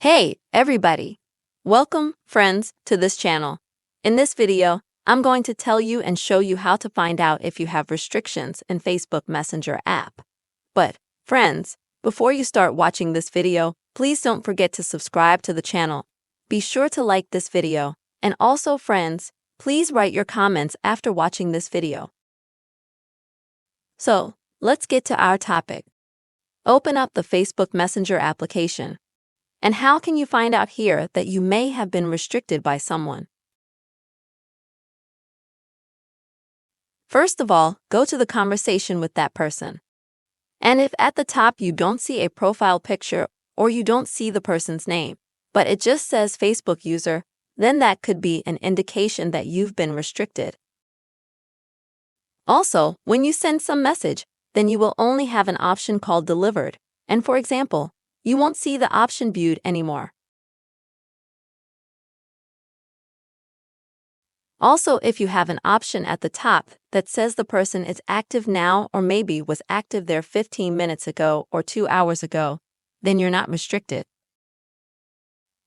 Hey, everybody! Welcome, friends, to this channel. In this video, I'm going to tell you and show you how to find out if you have restrictions in Facebook Messenger app. But, friends, before you start watching this video, please don't forget to subscribe to the channel. Be sure to like this video. And also, friends, please write your comments after watching this video. So, let's get to our topic. Open up the Facebook Messenger application. And how can you find out here that you may have been restricted by someone? First of all, go to the conversation with that person. And if at the top you don't see a profile picture or you don't see the person's name, but it just says Facebook user, then that could be an indication that you've been restricted. Also, when you send some message, then you will only have an option called delivered. And for example, you won't see the option viewed anymore. Also, if you have an option at the top that says the person is active now or maybe was active there 15 minutes ago or 2 hours ago, then you're not restricted.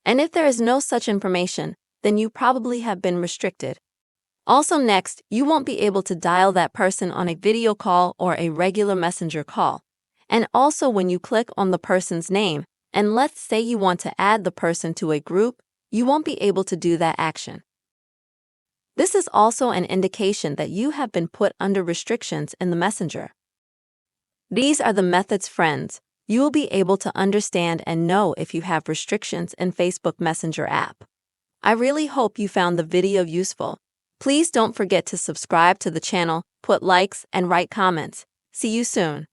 And if there is no such information, then you probably have been restricted. Also next, you won't be able to dial that person on a video call or a regular messenger call. And also when you click on the person's name, and let's say you want to add the person to a group, you won't be able to do that action. This is also an indication that you have been put under restrictions in the messenger. These are the methods, friends. You will be able to understand and know if you have restrictions in Facebook Messenger app. I really hope you found the video useful. Please don't forget to subscribe to the channel, put likes, and write comments. See you soon.